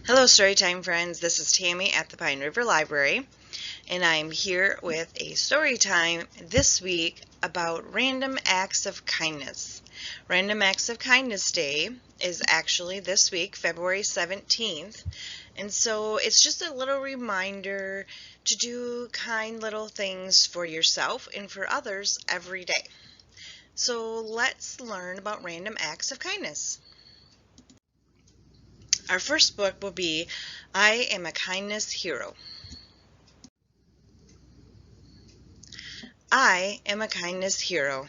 Hello Storytime friends, this is Tammy at the Pine River Library, and I'm here with a story time this week about Random Acts of Kindness. Random Acts of Kindness Day is actually this week, February 17th, and so it's just a little reminder to do kind little things for yourself and for others every day. So let's learn about Random Acts of Kindness. Our first book will be I Am a Kindness Hero. I am a kindness hero.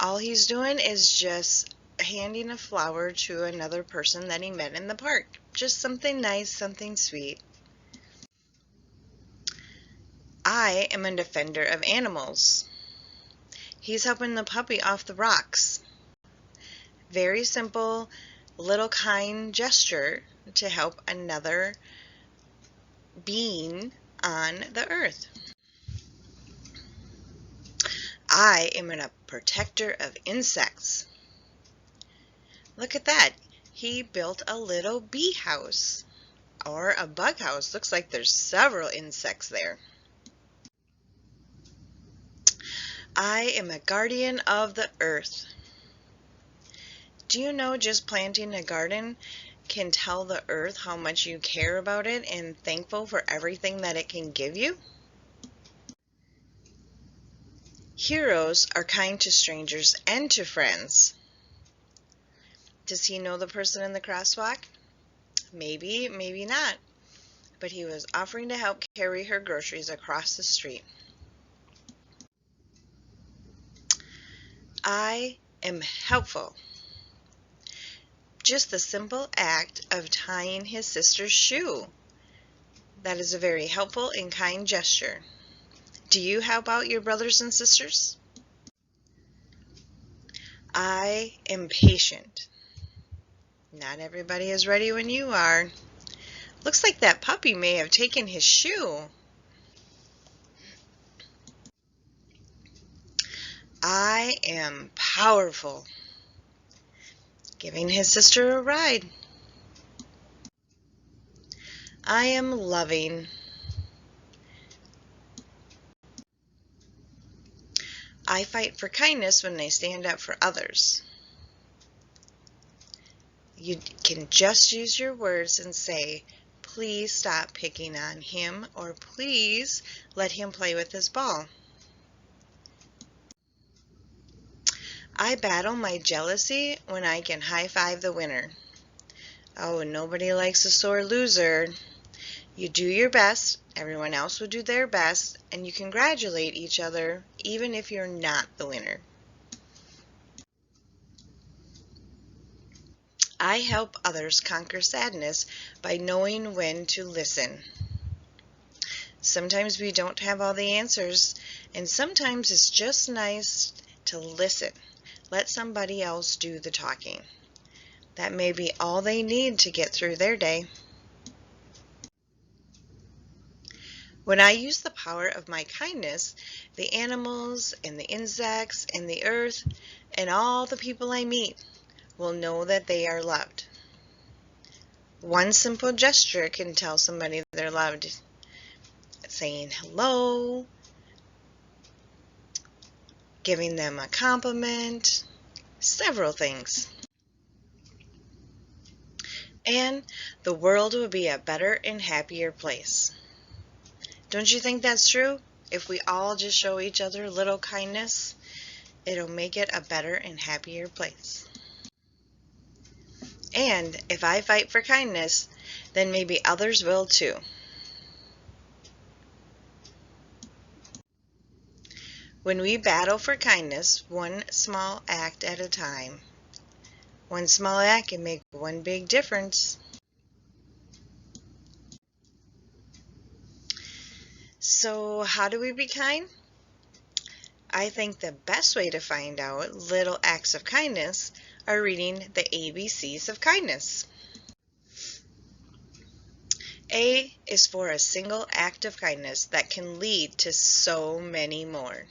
All he's doing is just handing a flower to another person that he met in the park. Just something nice, something sweet. I am a defender of animals. He's helping the puppy off the rocks. Very simple, little kind gesture to help another being on the earth. I am a protector of insects. Look at that. He built a little bee house or a bug house. Looks like there's several insects there. I am a guardian of the earth. Do you know just planting a garden can tell the earth how much you care about it and thankful for everything that it can give you? Heroes are kind to strangers and to friends. Does he know the person in the crosswalk? Maybe, maybe not. But he was offering to help carry her groceries across the street. I am helpful. Just the simple act of tying his sister's shoe. That is a very helpful and kind gesture. Do you help out your brothers and sisters? I am patient. Not everybody is ready when you are. Looks like that puppy may have taken his shoe. I am powerful. Giving his sister a ride. I am loving. I fight for kindness when I stand up for others. You can just use your words and say, please stop picking on him, or please let him play with his ball. I battle my jealousy when I can high-five the winner. Oh, nobody likes a sore loser. You do your best, everyone else will do their best, and you congratulate each other even if you're not the winner. I help others conquer sadness by knowing when to listen. Sometimes we don't have all the answers, and sometimes it's just nice to listen. Let somebody else do the talking. That may be all they need to get through their day. When I use the power of my kindness, the animals and the insects and the earth and all the people I meet will know that they are loved. One simple gesture can tell somebody they're loved. Saying hello, giving them a compliment, several things. And the world will be a better and happier place. Don't you think that's true? If we all just show each other a little kindness, it'll make it a better and happier place. And if I fight for kindness, then maybe others will too. When we battle for kindness, one small act at a time, one small act can make one big difference. So how do we be kind? I think the best way to find out little acts of kindness are reading the ABCs of kindness. A is for a single act of kindness that can lead to so many more.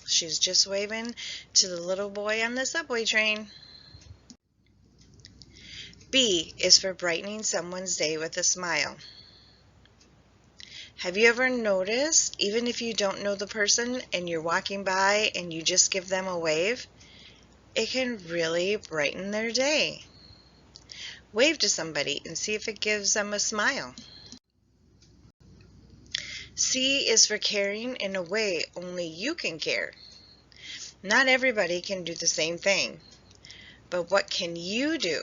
She's just waving to the little boy on the subway train. B is for brightening someone's day with a smile. Have you ever noticed, even if you don't know the person and you're walking by and you just give them a wave, it can really brighten their day. Wave to somebody and see if it gives them a smile. C is for caring in a way only you can care. Not everybody can do the same thing, but what can you do?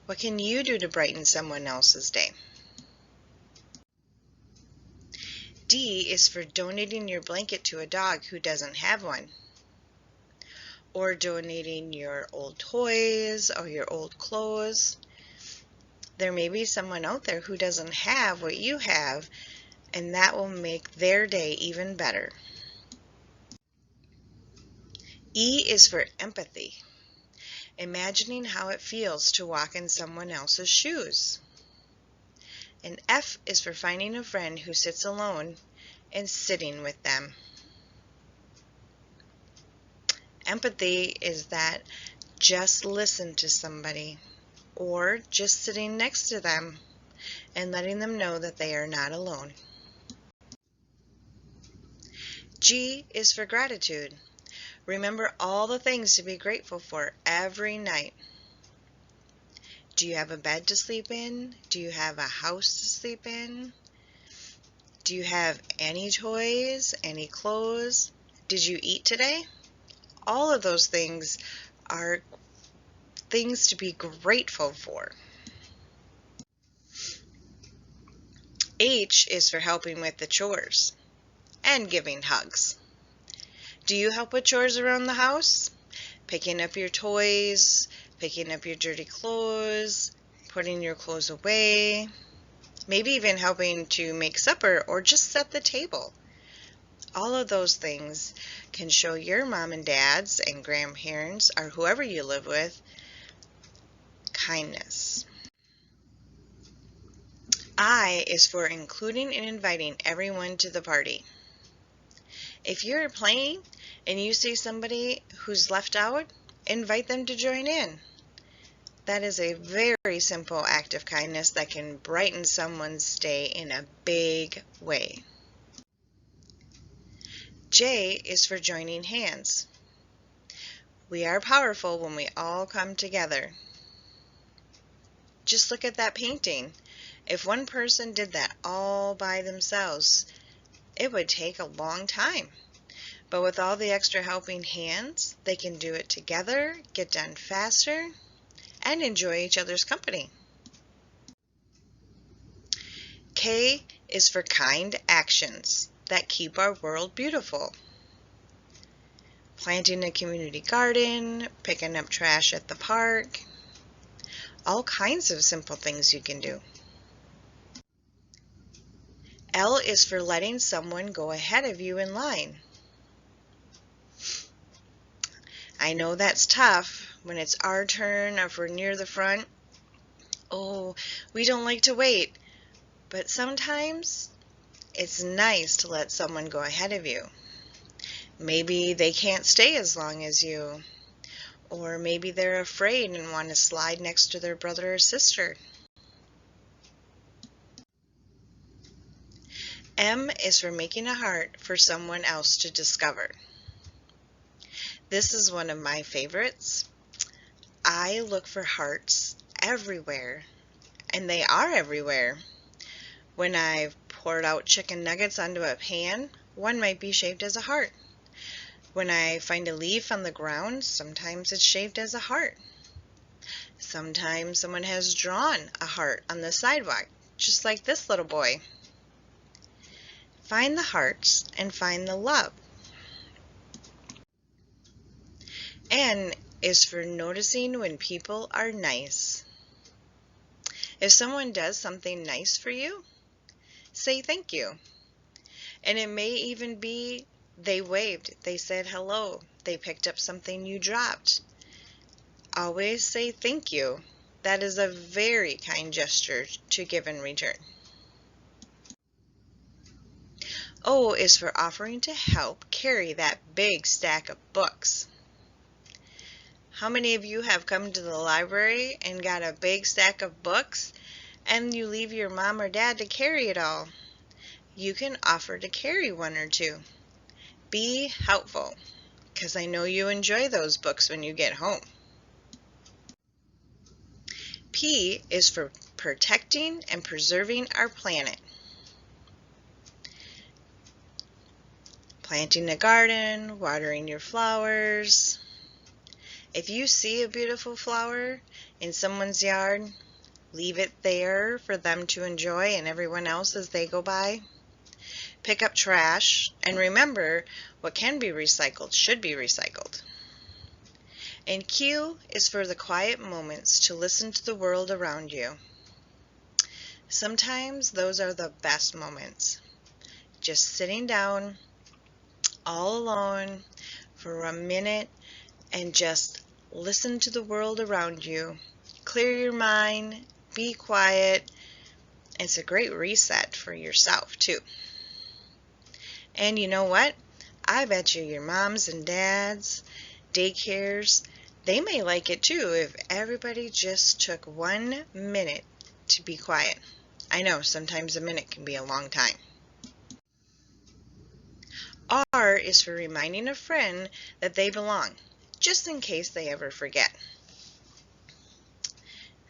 What can you do to brighten someone else's day? D is for donating your blanket to a dog who doesn't have one, or donating your old toys or your old clothes. There may be someone out there who doesn't have what you have, and that will make their day even better. E is for empathy, imagining how it feels to walk in someone else's shoes. And F is for finding a friend who sits alone and sitting with them. Empathy is that just listen to somebody, or just sitting next to them and letting them know that they are not alone. G is for gratitude. Remember all the things to be grateful for every night. Do you have a bed to sleep in? Do you have a house to sleep in? Do you have any toys, any clothes? Did you eat today? All of those things are things to be grateful for. H is for helping with the chores and giving hugs. Do you help with chores around the house? Picking up your toys, picking up your dirty clothes, putting your clothes away, maybe even helping to make supper or just set the table. All of those things can show your mom and dads and grandparents or whoever you live with kindness. I is for including and inviting everyone to the party. If you're playing and you see somebody who's left out, invite them to join in. That is a very simple act of kindness that can brighten someone's day in a big way. J is for joining hands. We are powerful when we all come together. Just look at that painting. If one person did that all by themselves, it would take a long time. But with all the extra helping hands, they can do it together, get done faster, and enjoy each other's company. K is for kind actions that keep our world beautiful. Planting a community garden, picking up trash at the park, all kinds of simple things you can do. L is for letting someone go ahead of you in line. I know that's tough when it's our turn or if we're near the front. Oh, we don't like to wait, but sometimes it's nice to let someone go ahead of you. Maybe they can't stay as long as you, or maybe they're afraid and want to slide next to their brother or sister. M is for making a heart for someone else to discover. This is one of my favorites. I look for hearts everywhere, and they are everywhere. When I've poured out chicken nuggets onto a pan, one might be shaped as a heart. When I find a leaf on the ground, sometimes it's shaped as a heart. Sometimes someone has drawn a heart on the sidewalk, just like this little boy. Find the hearts and find the love. N is for noticing when people are nice. If someone does something nice for you, say thank you. And it may even be they waved, they said hello, they picked up something you dropped. Always say thank you. That is a very kind gesture to give in return. O is for offering to help carry that big stack of books. How many of you have come to the library and got a big stack of books and you leave your mom or dad to carry it all? You can offer to carry one or two. Be helpful, because I know you enjoy those books when you get home. P is for protecting and preserving our planet. Planting a garden, watering your flowers. If you see a beautiful flower in someone's yard, leave it there for them to enjoy and everyone else as they go by. Pick up trash, and remember, what can be recycled should be recycled. And Q is for the quiet moments to listen to the world around you. Sometimes those are the best moments. Just sitting down, all alone, for a minute, and just listen to the world around you. Clear your mind, be quiet. It's a great reset for yourself, too. And you know what? I bet you your moms and dads, daycares, they may like it too if everybody just took 1 minute to be quiet. I know sometimes a minute can be a long time. R is for reminding a friend that they belong, just in case they ever forget.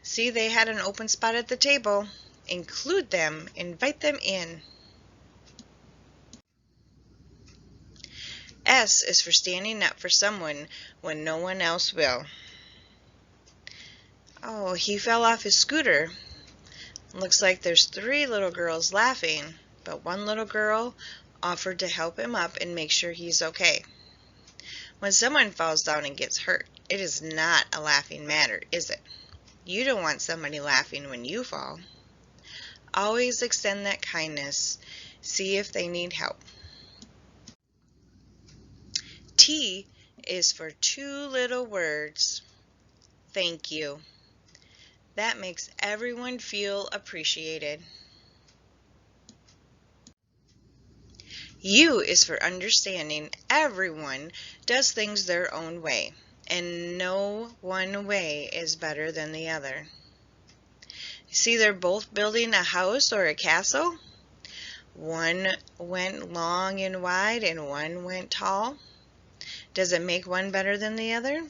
See, they had an open spot at the table. Include them, invite them in. S is for standing up for someone when no one else will. Oh, he fell off his scooter. Looks like there's 3 little girls laughing, but one little girl offered to help him up and make sure he's okay. When someone falls down and gets hurt, it is not a laughing matter, is it? You don't want somebody laughing when you fall. Always extend that kindness. See if they need help. T is for 2 little words. Thank you. That makes everyone feel appreciated. U is for understanding everyone does things their own way, and no one way is better than the other. See, they're both building a house or a castle. One went long and wide and one went tall. Does it make one better than the other?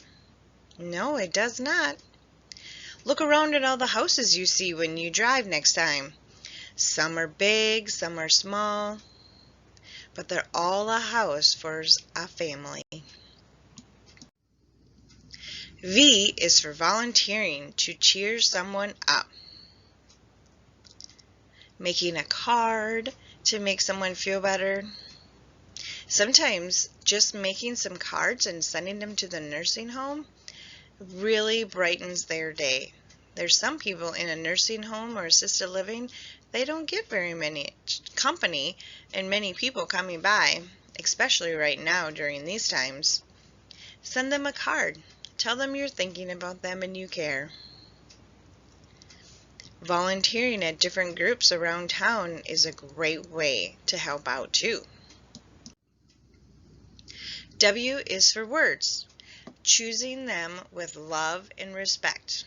No, it does not. Look around at all the houses you see when you drive next time. Some are big, some are small, but they're all a house for a family. V is for volunteering to cheer someone up. Making a card to make someone feel better. Sometimes just making some cards and sending them to the nursing home really brightens their day. There's some people in a nursing home or assisted living, they don't get very many company and many people coming by, especially right now during these times. Send them a card. Tell them you're thinking about them and you care. Volunteering at different groups around town is a great way to help out too. W is for words. Choosing them with love and respect.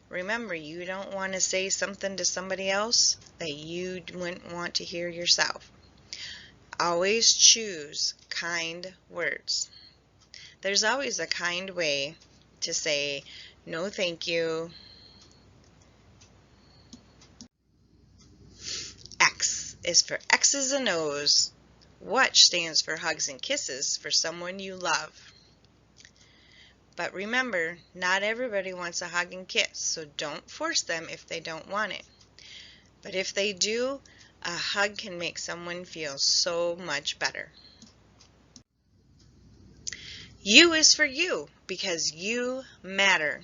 Remember, you don't want to say something to somebody else that you wouldn't want to hear yourself. Always choose kind words. There's always a kind way to say no thank you. X is for X's and O's, which stands for hugs and kisses for someone you love. But remember, not everybody wants a hug and kiss, so don't force them if they don't want it. But if they do, a hug can make someone feel so much better. U is for you, because you matter.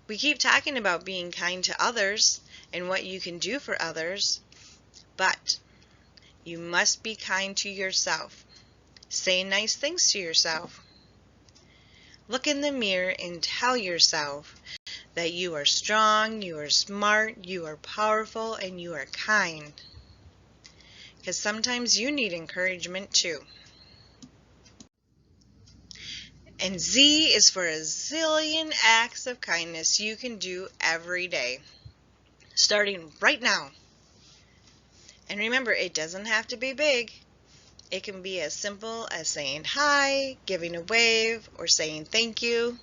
We keep talking about being kind to others and what you can do for others, but you must be kind to yourself. Say nice things to yourself. Look in the mirror and tell yourself that you are strong, you are smart, you are powerful, and you are kind. Because sometimes you need encouragement too. And Z is for a zillion acts of kindness you can do every day, starting right now. And remember, it doesn't have to be big. It can be as simple as saying hi, giving a wave, or saying thank you.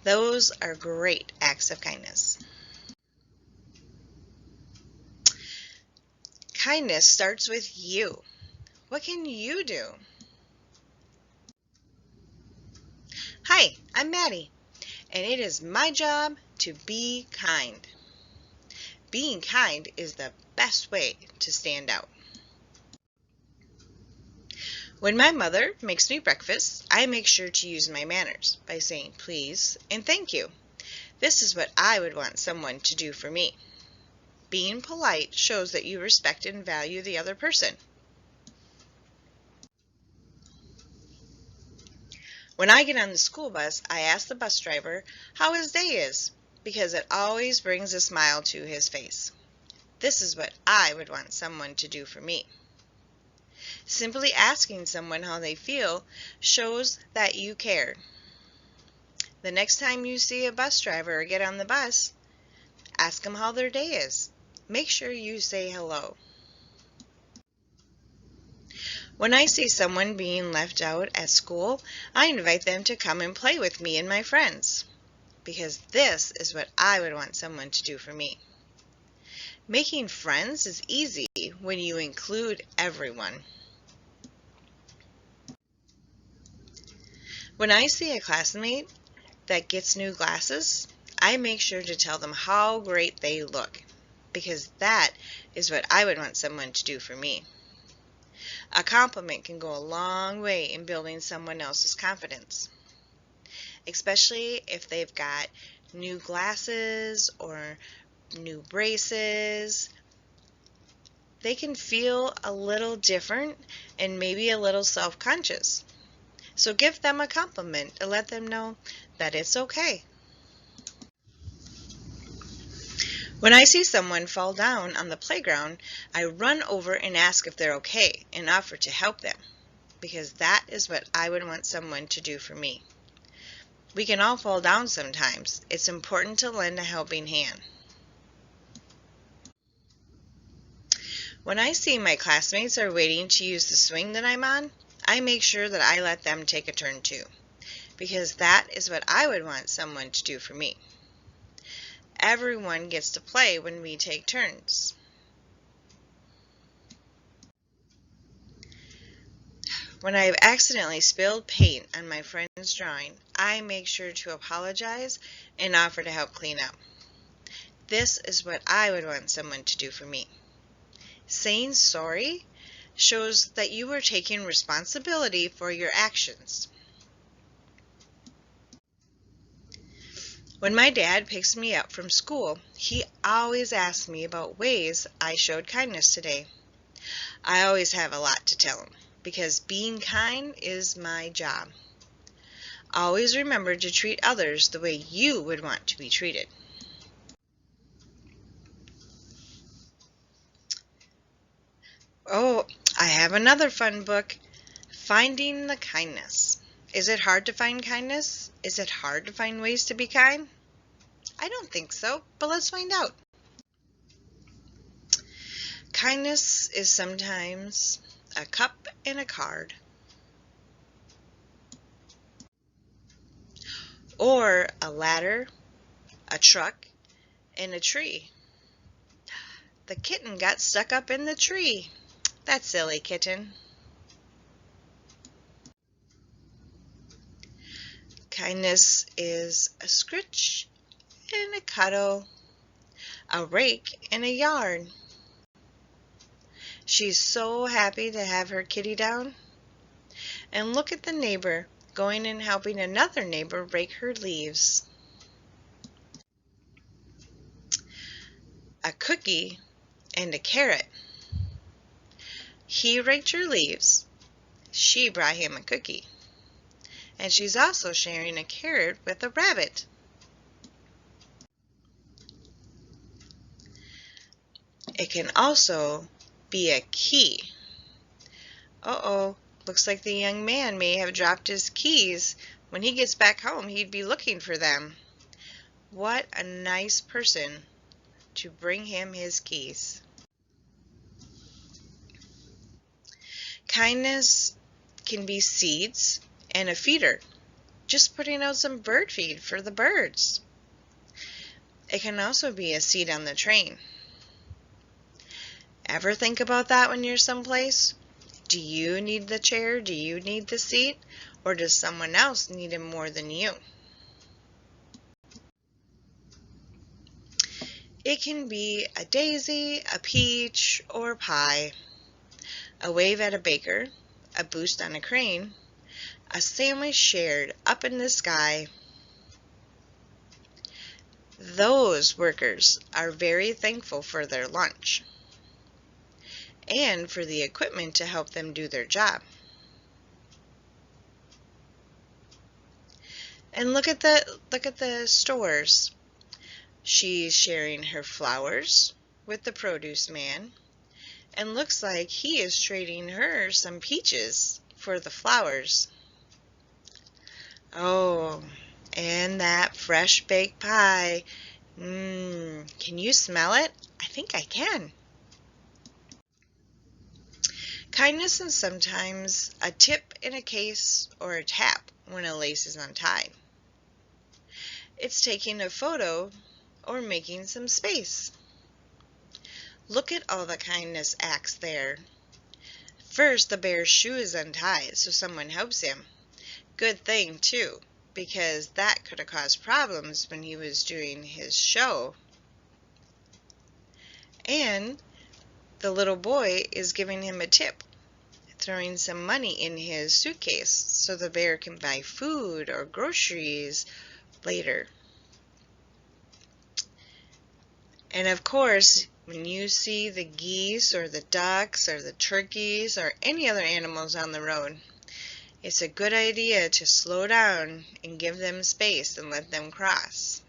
Those are great acts of kindness. Kindness starts with you. What can you do? Hi, I'm Maddie, and it is my job to be kind. Being kind is the best way to stand out. When my mother makes me breakfast, I make sure to use my manners by saying please and thank you. This is what I would want someone to do for me. Being polite shows that you respect and value the other person. When I get on the school bus, I ask the bus driver how his day is, because it always brings a smile to his face. This is what I would want someone to do for me. Simply asking someone how they feel shows that you care. The next time you see a bus driver or get on the bus, ask them how their day is. Make sure you say hello. When I see someone being left out at school, I invite them to come and play with me and my friends, because this is what I would want someone to do for me. Making friends is easy when you include everyone. When I see a classmate that gets new glasses, I make sure to tell them how great they look, because that is what I would want someone to do for me. A compliment can go a long way in building someone else's confidence, especially if they've got new glasses or new braces. They can feel a little different and maybe a little self-conscious. So give them a compliment and let them know that it's okay. When I see someone fall down on the playground, I run over and ask if they're okay and offer to help them, because that is what I would want someone to do for me. We can all fall down sometimes. It's important to lend a helping hand. When I see my classmates are waiting to use the swing that I'm on, I make sure that I let them take a turn too, because that is what I would want someone to do for me. Everyone gets to play when we take turns. When I have accidentally spilled paint on my friend's drawing, I make sure to apologize and offer to help clean up. This is what I would want someone to do for me. Saying sorry shows that you are taking responsibility for your actions. When my dad picks me up from school, he always asks me about ways I showed kindness today. I always have a lot to tell him, because being kind is my job. Always remember to treat others the way you would want to be treated. Oh, I have another fun book, Finding the Kindness. Is it hard to find kindness? Is it hard to find ways to be kind? I don't think so, but let's find out. Kindness is sometimes a cup and a card, or a ladder, a truck, and a tree. The kitten got stuck up in the tree. That silly kitten. Kindness is a scritch and a cuddle, a rake and a yard. She's so happy to have her kitty down. And look at the neighbor going and helping another neighbor rake her leaves. A cookie and a carrot. He raked her leaves. She brought him a cookie. And she's also sharing a carrot with a rabbit. It can also be a key. Uh-oh, looks like the young man may have dropped his keys When he gets back home, he'd be looking for them. What a nice person to bring him his keys. Kindness can be seeds and a feeder, just putting out some bird feed for the birds. It can also be a seat on the train. Ever think about that when you're someplace? Do you need the chair? Do you need the seat? Or does someone else need it more than you? It can be a daisy, a peach, or a pie, a wave at a baker, a boost on a crane, a sandwich shared up in the sky. Those workers are very thankful for their lunch and for the equipment to help them do their job. And look at the stores. She's sharing her flowers with the produce man, and looks like he is trading her some peaches for the flowers. Oh, and that fresh baked pie. Can you smell it? I think I can. Kindness is sometimes a tip in a case or a tap when a lace is untied. It's taking a photo or making some space. Look at all the kindness acts there. First, the bear's shoe is untied, so someone helps him. Good thing, too, because that could have caused problems when he was doing his show. And the little boy is giving him a tip, throwing some money in his suitcase so the bear can buy food or groceries later. And of course, when you see the geese or the ducks or the turkeys or any other animals on the road, it's a good idea to slow down and give them space and let them cross.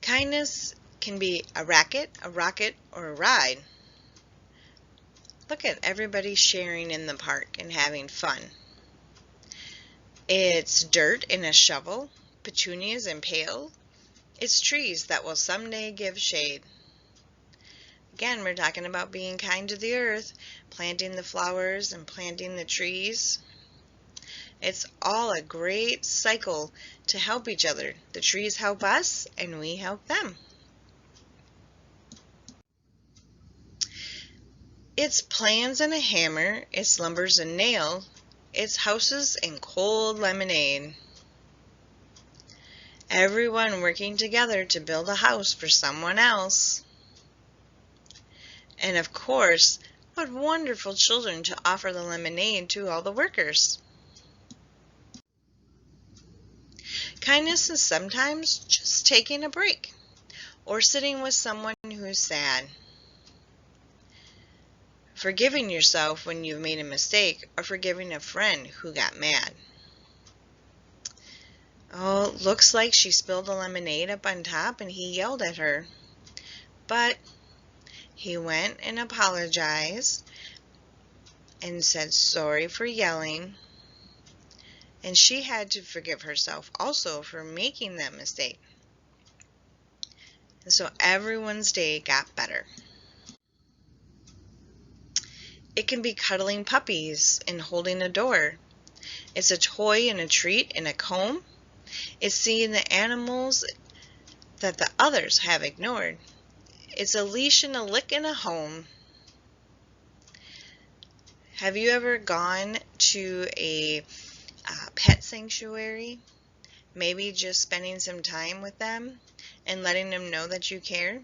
Kindness can be a racket, or a ride. Look at everybody sharing in the park and having fun. It's dirt in a shovel, petunias and pail. It's trees that will someday give shade. Again, we're talking about being kind to the earth, planting the flowers and planting the trees. It's all a great cycle to help each other. The trees help us and we help them. It's plans and a hammer, it's lumbers and nail, it's houses and cold lemonade. Everyone working together to build a house for someone else. And of course, what wonderful children to offer the lemonade to all the workers. Kindness is sometimes just taking a break or sitting with someone who's sad. Forgiving yourself when you've made a mistake or forgiving a friend who got mad. Oh, looks like she spilled the lemonade up on top and he yelled at her. But he went and apologized and said sorry for yelling. And she had to forgive herself also for making that mistake. And so everyone's day got better. It can be cuddling puppies and holding a door. It's a toy and a treat and a comb. It's seeing the animals that the others have ignored. It's a leash and a lick and a home. Have you ever gone to a pet sanctuary? Maybe just spending some time with them and letting them know that you care?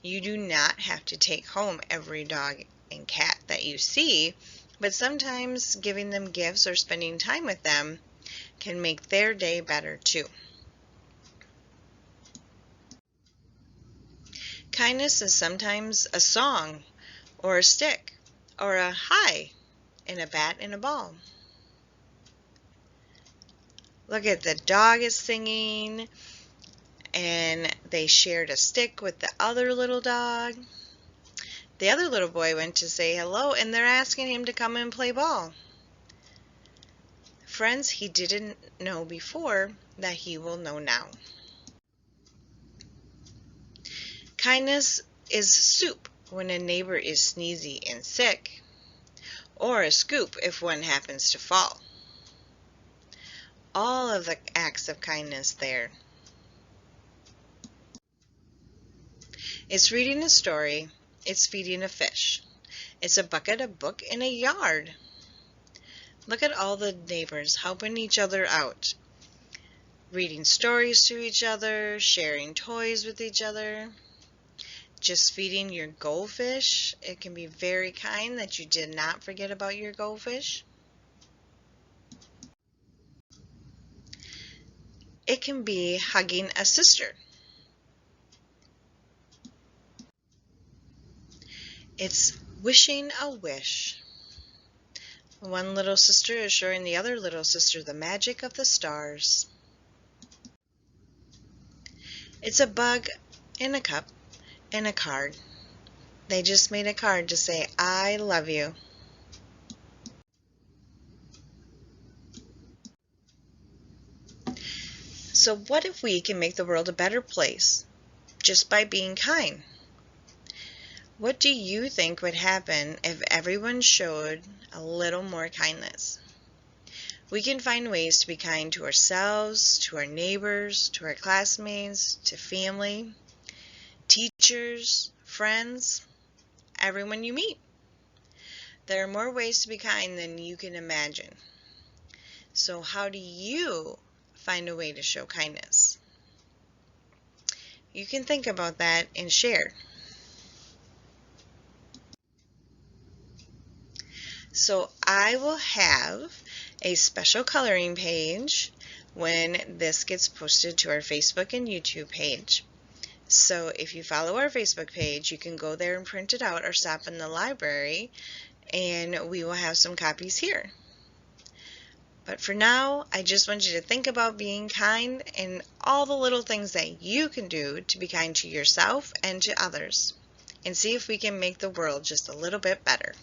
You do not have to take home every dog and cat that you see, but sometimes giving them gifts or spending time with them can make their day better too. Kindness is sometimes a song or a stick or a hi and a bat and a ball. Look at the dog is singing and they shared a stick with the other little dog. The other little boy went to say hello, and they're asking him to come and play ball. Friends he didn't know before that he will know now. Kindness is soup when a neighbor is sneezy and sick, or a scoop if one happens to fall. All of the acts of kindness there. It's reading a story, it's feeding a fish, it's a bucket, a book, in a yard. Look at all the neighbors helping each other out, reading stories to each other, sharing toys with each other. Just feeding your goldfish, it can be very kind that you did not forget about your goldfish. It can be hugging a sister. It's wishing a wish. One little sister is showing the other little sister the magic of the stars. It's a bug in a cup and a card. They just made a card to say, I love you. So what if we can make the world a better place just by being kind? What do you think would happen if everyone showed a little more kindness? We can find ways to be kind to ourselves, to our neighbors, to our classmates, to family, teachers, friends, everyone you meet. There are more ways to be kind than you can imagine. So how do you find a way to show kindness? You can think about that and share. So I will have a special coloring page when this gets posted to our Facebook and YouTube page. So if you follow our Facebook page, you can go there and print it out or stop in the library and we will have some copies here. But for now, I just want you to think about being kind and all the little things that you can do to be kind to yourself and to others, and see if we can make the world just a little bit better.